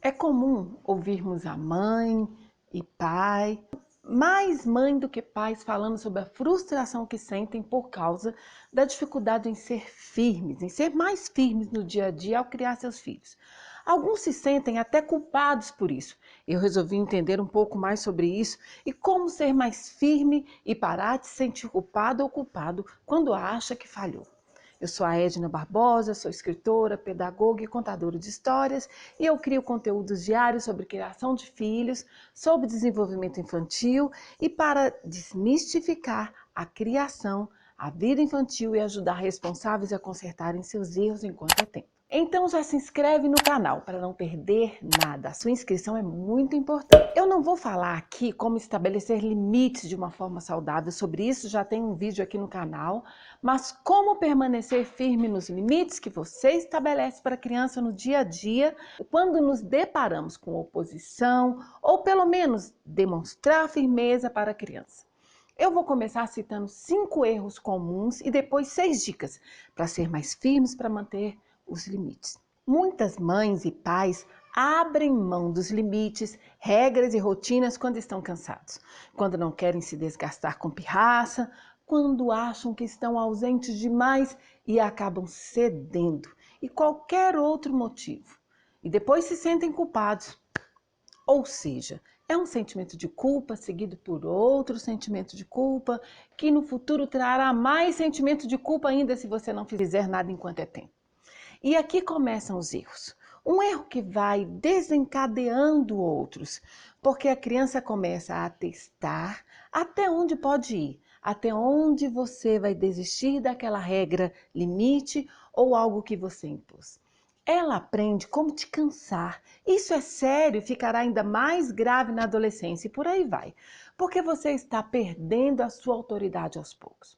É comum ouvirmos a mãe e pai, mais mãe do que pais, falando sobre a frustração que sentem por causa da dificuldade em ser firmes, em ser mais firmes no dia a dia ao criar seus filhos. Alguns se sentem até culpados por isso. Eu resolvi entender um pouco mais sobre isso e como ser mais firme e parar de se sentir culpado ou culpado quando acha que falhou. Eu sou a Edna Barbosa, sou escritora, pedagoga e contadora de histórias e eu crio conteúdos diários sobre criação de filhos, sobre desenvolvimento infantil e para desmistificar a criação, a vida infantil e ajudar responsáveis a consertarem seus erros enquanto é tempo. Então já se inscreve no canal para não perder nada. A sua inscrição é muito importante. Eu não vou falar aqui como estabelecer limites de uma forma saudável. Sobre isso já tem um vídeo aqui no canal. Mas como permanecer firme nos limites que você estabelece para a criança no dia a dia, quando nos deparamos com oposição, ou pelo menos demonstrar firmeza para a criança. Eu vou começar citando 5 erros comuns e depois 6 dicas para ser mais firmes para manter os limites. Muitas mães e pais abrem mão dos limites, regras e rotinas quando estão cansados, quando não querem se desgastar com pirraça, quando acham que estão ausentes demais e acabam cedendo, e qualquer outro motivo. E depois se sentem culpados. Ou seja, é um sentimento de culpa seguido por outro sentimento de culpa, que no futuro trará mais sentimento de culpa ainda se você não fizer nada enquanto é tempo. E aqui começam os erros. Um erro que vai desencadeando outros, porque a criança começa a testar até onde pode ir, até onde você vai desistir daquela regra, limite ou algo que você impôs. Ela aprende como te cansar. Isso é sério e ficará ainda mais grave na adolescência e por aí vai, porque você está perdendo a sua autoridade aos poucos.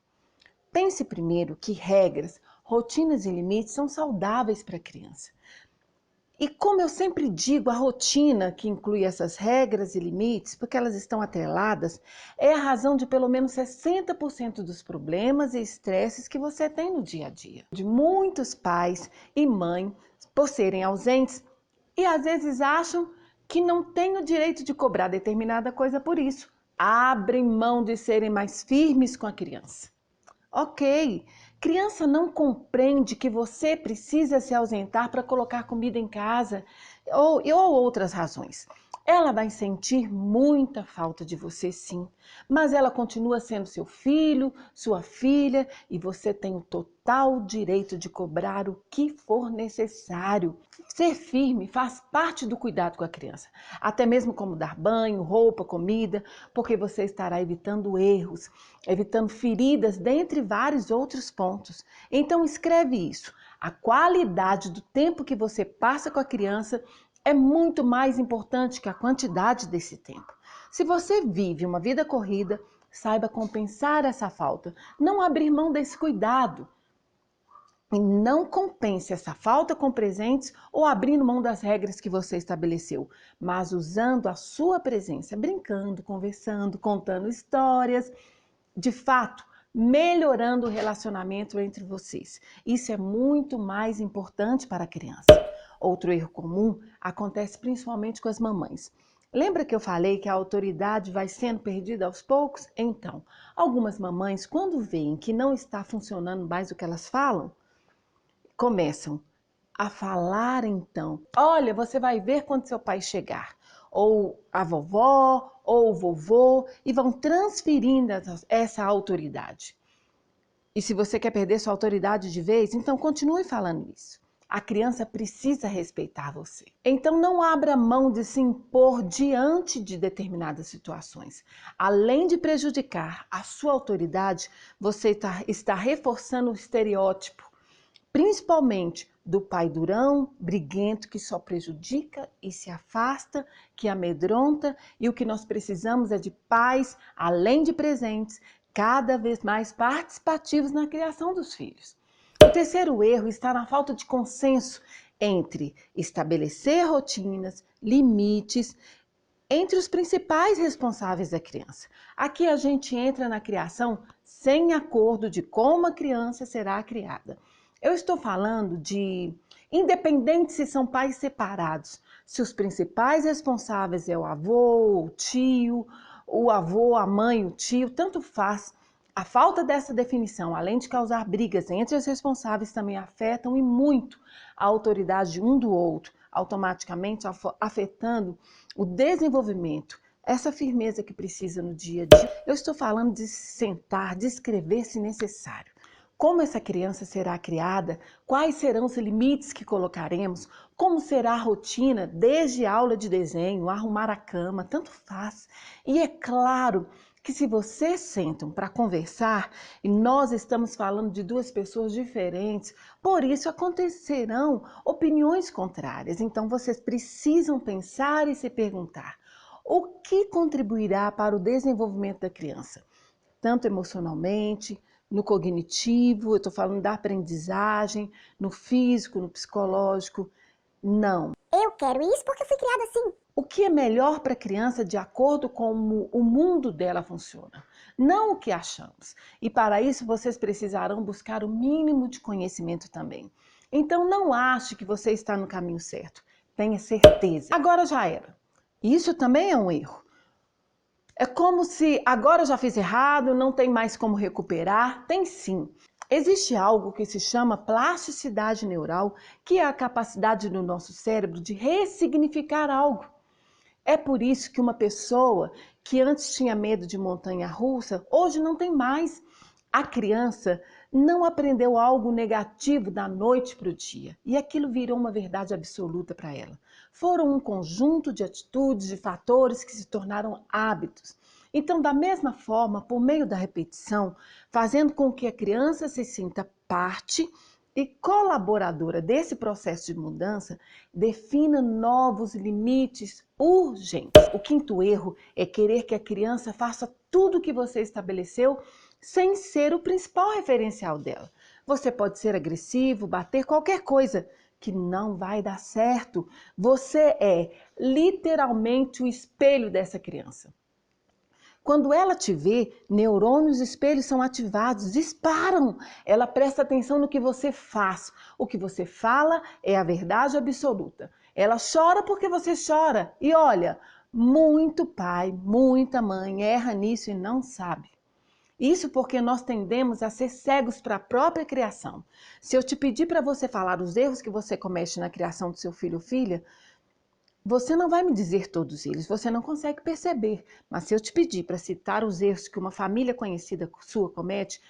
Pense primeiro que regras, rotinas e limites são saudáveis para a criança. E como eu sempre digo, a rotina que inclui essas regras e limites, porque elas estão atreladas, é a razão de pelo menos 60% dos problemas e estresses que você tem no dia a dia. De muitos pais e mães, por serem ausentes, e às vezes acham que não têm o direito de cobrar determinada coisa por isso. Abrem mão de serem mais firmes com a criança. Ok, criança não compreende que você precisa se ausentar para colocar comida em casa ou outras razões. Ela vai sentir muita falta de você, sim, mas ela continua sendo seu filho, sua filha e você tem o total direito de cobrar o que for necessário. Ser firme faz parte do cuidado com a criança, até mesmo como dar banho, roupa, comida, porque você estará evitando erros, evitando feridas, dentre vários outros pontos. Então escreve isso. A qualidade do tempo que você passa com a criança é muito mais importante que a quantidade desse tempo. Se você vive uma vida corrida, saiba compensar essa falta, não abrir mão desse cuidado. E não compense essa falta com presentes ou abrindo mão das regras que você estabeleceu, mas usando a sua presença, brincando, conversando, contando histórias, de fato, melhorando o relacionamento entre vocês. Isso é muito mais importante para a criança. Outro erro comum acontece principalmente com as mamães. Lembra que eu falei que a autoridade vai sendo perdida aos poucos? Então, algumas mamães, quando veem que não está funcionando mais o que elas falam, começam a falar então, olha, você vai ver quando seu pai chegar, ou a vovó, ou o vovô, e vão transferindo essa autoridade. E se você quer perder sua autoridade de vez, então continue falando isso. A criança precisa respeitar você. Então não abra mão de se impor diante de determinadas situações. Além de prejudicar a sua autoridade, você está reforçando o estereótipo, principalmente do pai durão, briguento, que só prejudica e se afasta, que amedronta, e o que nós precisamos é de pais, além de presentes, cada vez mais participativos na criação dos filhos. O terceiro erro está na falta de consenso entre estabelecer rotinas, limites, entre os principais responsáveis da criança. Aqui a gente entra na criação sem acordo de como a criança será criada. Eu estou falando de, independente se são pais separados, se os principais responsáveis é o avô, o tio, o avô, a mãe, o tio, tanto faz. A falta dessa definição, além de causar brigas entre os responsáveis, também afetam e muito a autoridade um do outro, automaticamente afetando o desenvolvimento, essa firmeza que precisa no dia a dia. Eu estou falando de sentar, de escrever se necessário. Como essa criança será criada, quais serão os limites que colocaremos, como será a rotina, desde aula de desenho, arrumar a cama, tanto faz. E é claro que se vocês sentam para conversar, e nós estamos falando de duas pessoas diferentes, por isso acontecerão opiniões contrárias. Então vocês precisam pensar e se perguntar: o que contribuirá para o desenvolvimento da criança? Tanto emocionalmente, no cognitivo, eu estou falando da aprendizagem, no físico, no psicológico. Não. Eu quero isso porque eu fui criada assim. O que é melhor para a criança de acordo com o mundo dela funciona, não o que achamos. E para isso vocês precisarão buscar o mínimo de conhecimento também. Então não ache que você está no caminho certo, tenha certeza. Agora já era. Isso também é um erro. É como se agora eu já fiz errado, não tem mais como recuperar. Tem sim. Existe algo que se chama plasticidade neural, que é a capacidade do nosso cérebro de ressignificar algo. É por isso que uma pessoa que antes tinha medo de montanha-russa, hoje não tem mais. A criança não aprendeu algo negativo da noite para o dia e aquilo virou uma verdade absoluta para ela. Foram um conjunto de atitudes, de fatores que se tornaram hábitos. Então, da mesma forma, por meio da repetição, fazendo com que a criança se sinta parte e colaboradora desse processo de mudança, defina novos limites urgentes. O quinto erro é querer que a criança faça tudo o que você estabeleceu sem ser o principal referencial dela. Você pode ser agressivo, bater, qualquer coisa, que não vai dar certo. Você é literalmente o espelho dessa criança. Quando ela te vê, neurônios espelhos são ativados, disparam. Ela presta atenção no que você faz. O que você fala é a verdade absoluta. Ela chora porque você chora. E olha, muito pai, muita mãe erra nisso e não sabe. Isso porque nós tendemos a ser cegos para a própria criação. Se eu te pedir para você falar os erros que você comete na criação do seu filho ou filha, você não vai me dizer todos eles, você não consegue perceber. Mas se eu te pedir para citar os erros que uma família conhecida sua comete,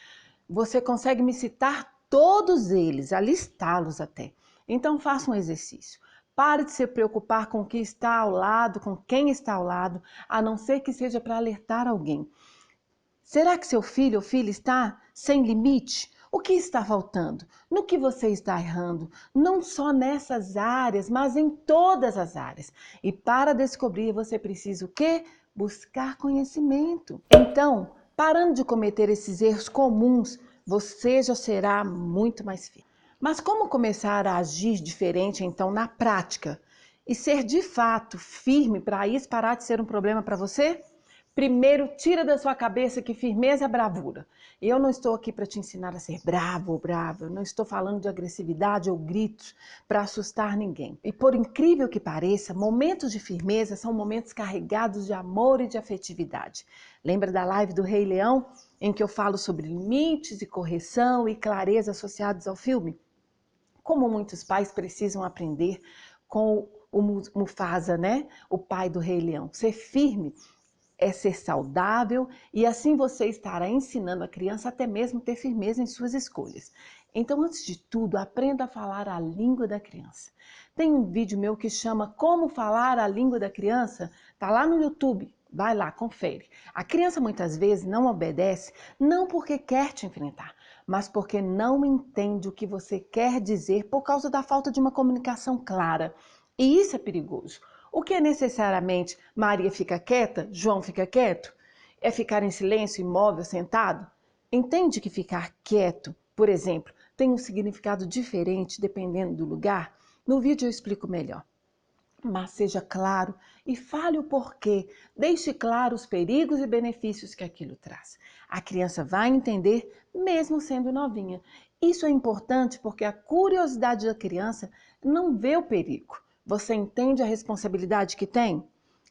você consegue me citar todos eles, a listá-los até. Então faça um exercício. Pare de se preocupar com o que está ao lado, com quem está ao lado, a não ser que seja para alertar alguém. Será que seu filho ou filha está sem limite? O que está faltando? No que você está errando? Não só nessas áreas, mas em todas as áreas. E para descobrir, você precisa o quê? Buscar conhecimento. Então, parando de cometer esses erros comuns, você já será muito mais firme. Mas como começar a agir diferente, então, na prática? E ser de fato firme para isso parar de ser um problema para você? Primeiro, tira da sua cabeça que firmeza é bravura. E eu não estou aqui para te ensinar a ser bravo ou brava. Eu não estou falando de agressividade ou gritos para assustar ninguém. E por incrível que pareça, momentos de firmeza são momentos carregados de amor e de afetividade. Lembra da live do Rei Leão, em que eu falo sobre limites e correção e clareza associados ao filme? Como muitos pais precisam aprender com o Mufasa, né? O pai do Rei Leão. Ser firme é ser saudável e assim você estará ensinando a criança até mesmo ter firmeza em suas escolhas. Então, antes de tudo, aprenda a falar a língua da criança. Tem um vídeo meu que chama Como Falar a Língua da Criança, tá lá no YouTube. Vai lá, confere. A criança muitas vezes não obedece, não porque quer te enfrentar, mas porque não entende o que você quer dizer por causa da falta de uma comunicação clara. E isso é perigoso. O que é necessariamente Maria fica quieta, João fica quieto? É ficar em silêncio, imóvel, sentado? Entende que ficar quieto, por exemplo, tem um significado diferente dependendo do lugar? No vídeo eu explico melhor. Mas seja claro e fale o porquê. Deixe claro os perigos e benefícios que aquilo traz. A criança vai entender, mesmo sendo novinha. Isso é importante porque a curiosidade da criança não vê o perigo. Você entende a responsabilidade que tem?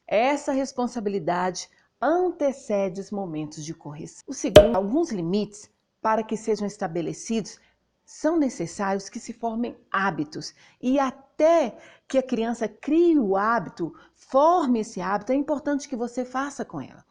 Essa responsabilidade antecede os momentos de correção. O segundo, alguns limites para que sejam estabelecidos são necessários que se formem hábitos e até que a criança crie o hábito, forme esse hábito, é importante que você faça com ela.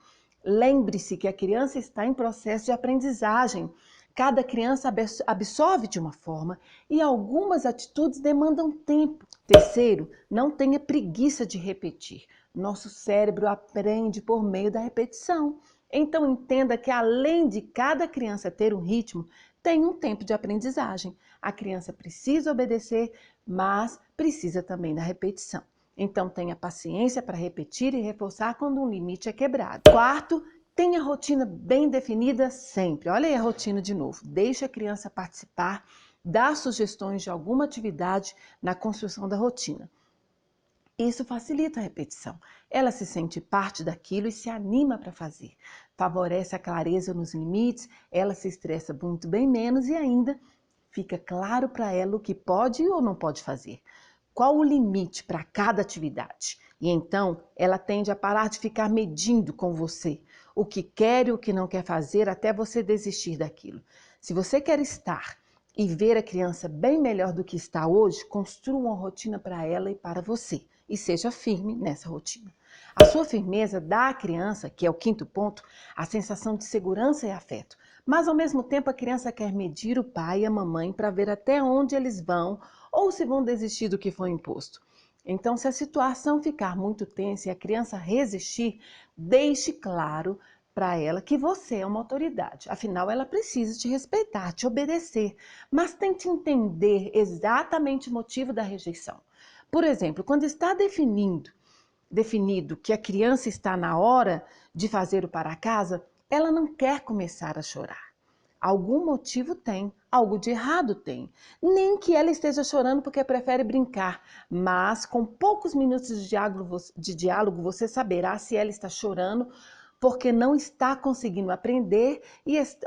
Lembre-se que a criança está em processo de aprendizagem. Cada criança absorve de uma forma e algumas atitudes demandam tempo. Terceiro, não tenha preguiça de repetir. Nosso cérebro aprende por meio da repetição. Então entenda que além de cada criança ter um ritmo, tem um tempo de aprendizagem. A criança precisa obedecer, mas precisa também da repetição. Então tenha paciência para repetir e reforçar quando um limite é quebrado. Quarto, tenha a rotina bem definida sempre. Olha aí a rotina de novo. Deixe a criança participar, dá sugestões de alguma atividade na construção da rotina. Isso facilita a repetição. Ela se sente parte daquilo e se anima para fazer. Favorece a clareza nos limites, ela se estressa muito bem menos e ainda fica claro para ela o que pode ou não pode fazer. Qual o limite para cada atividade? E então ela tende a parar de ficar medindo com você o que quer e o que não quer fazer até você desistir daquilo. Se você quer estar e ver a criança bem melhor do que está hoje, construa uma rotina para ela e para você. E seja firme nessa rotina. A sua firmeza dá à criança, que é o quinto ponto, a sensação de segurança e afeto. Mas ao mesmo tempo a criança quer medir o pai e a mamãe para ver até onde eles vão ou se vão desistir do que foi imposto. Então, se a situação ficar muito tensa e a criança resistir, deixe claro para ela que você é uma autoridade. Afinal, ela precisa te respeitar, te obedecer. Mas tente entender exatamente o motivo da rejeição. Por exemplo, quando está definido que a criança está na hora de fazer o para casa, ela não quer começar a chorar. Algum motivo tem, algo de errado tem. Nem que ela esteja chorando porque prefere brincar, mas com poucos minutos de diálogo você saberá se ela está chorando porque não está conseguindo aprender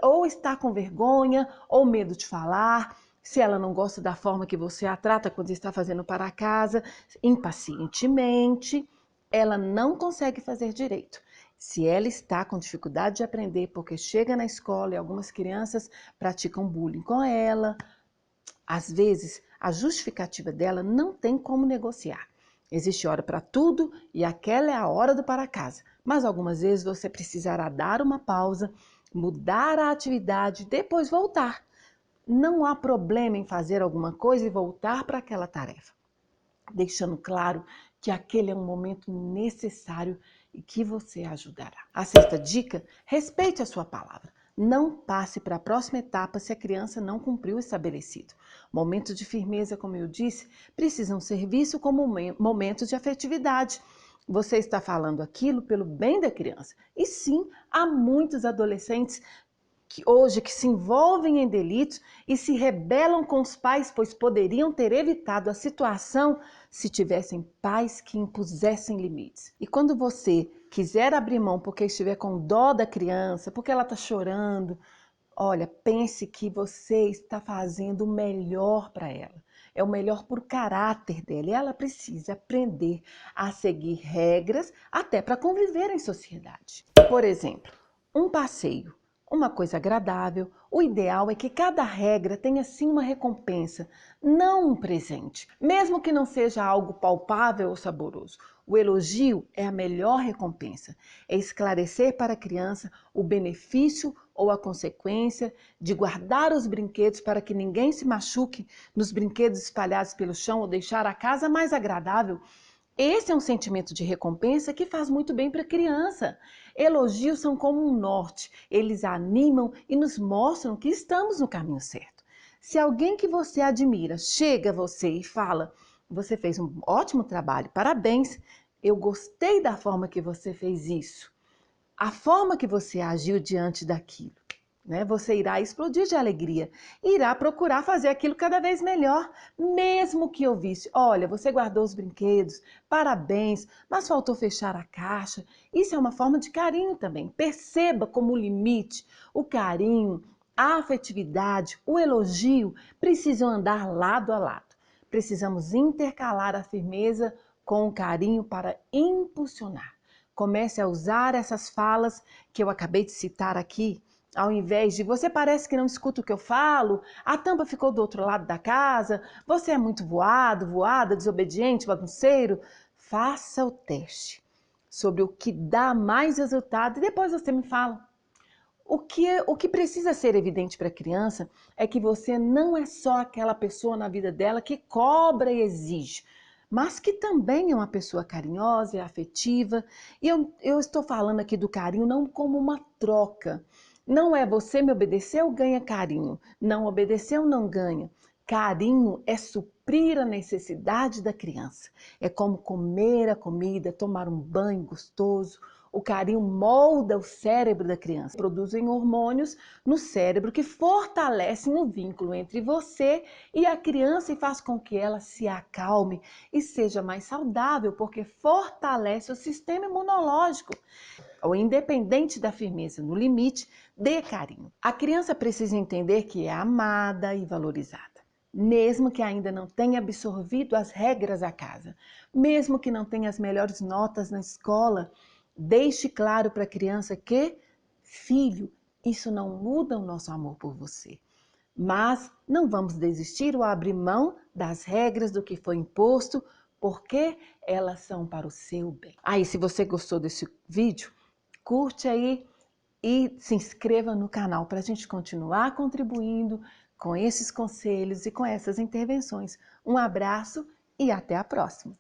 ou está com vergonha ou medo de falar. Se ela não gosta da forma que você a trata quando está fazendo para casa, impacientemente, ela não consegue fazer direito. Se ela está com dificuldade de aprender porque chega na escola e algumas crianças praticam bullying com ela, às vezes a justificativa dela não tem como negociar. Existe hora para tudo e aquela é a hora do para casa. Mas algumas vezes você precisará dar uma pausa, mudar a atividade, depois voltar. Não há problema em fazer alguma coisa e voltar para aquela tarefa, deixando claro que aquele é um momento necessário e que você ajudará. A sexta dica, respeite a sua palavra. Não passe para a próxima etapa se a criança não cumpriu o estabelecido. Momentos de firmeza, como eu disse, precisam ser vistos como momentos de afetividade. Você está falando aquilo pelo bem da criança. E sim, há muitos adolescentes que hoje se envolvem em delitos e se rebelam com os pais, pois poderiam ter evitado a situação se tivessem pais que impusessem limites. E quando você quiser abrir mão porque estiver com dó da criança, porque ela está chorando, olha, pense que você está fazendo o melhor para ela. É o melhor para o caráter dela e ela precisa aprender a seguir regras até para conviver em sociedade. Por exemplo, um passeio. Uma coisa agradável, o ideal é que cada regra tenha sim uma recompensa, não um presente, mesmo que não seja algo palpável ou saboroso. O elogio é a melhor recompensa, é esclarecer para a criança o benefício ou a consequência de guardar os brinquedos para que ninguém se machuque nos brinquedos espalhados pelo chão ou deixar a casa mais agradável. Esse é um sentimento de recompensa que faz muito bem para a criança. Elogios são como um norte, eles animam e nos mostram que estamos no caminho certo. Se alguém que você admira chega a você e fala: "Você fez um ótimo trabalho, parabéns, eu gostei da forma que você fez isso", a forma que você agiu diante daquilo, né? Você irá explodir de alegria, irá procurar fazer aquilo cada vez melhor, mesmo que ouvisse: "Olha, você guardou os brinquedos, parabéns, mas faltou fechar a caixa". Isso é uma forma de carinho também. Perceba como o limite, o carinho, a afetividade, o elogio precisam andar lado a lado. precisamos intercalar a firmeza com o carinho para impulsionar. Comece a usar essas falas que eu acabei de citar aqui, ao invés de você parece que não escuta o que eu falo, a tampa ficou do outro lado da casa, você é muito voado, voada, desobediente, bagunceiro. Faça o teste sobre o que dá mais resultado e depois você me fala. O que precisa ser evidente para a criança é que você não é só aquela pessoa na vida dela que cobra e exige, mas que também é uma pessoa carinhosa e afetiva. E eu estou falando aqui do carinho não como uma troca. Não é você me obedeceu, ganha carinho. Não obedeceu, não ganha. Carinho é suprir a necessidade da criança. É como comer a comida, tomar um banho gostoso. O carinho molda o cérebro da criança. Produzem hormônios no cérebro que fortalecem o vínculo entre você e a criança e faz com que ela se acalme e seja mais saudável, porque fortalece o sistema imunológico. Ou independente da firmeza no limite, dê carinho. A criança precisa entender que é amada e valorizada, mesmo que ainda não tenha absorvido as regras da casa, mesmo que não tenha as melhores notas na escola. Deixe claro para a criança que, filho, isso não muda o nosso amor por você. Mas não vamos desistir ou abrir mão das regras do que foi imposto, porque elas são para o seu bem. Aí, se você gostou desse vídeo, curte aí e se inscreva no canal para a gente continuar contribuindo com esses conselhos e com essas intervenções. Um abraço e até a próxima!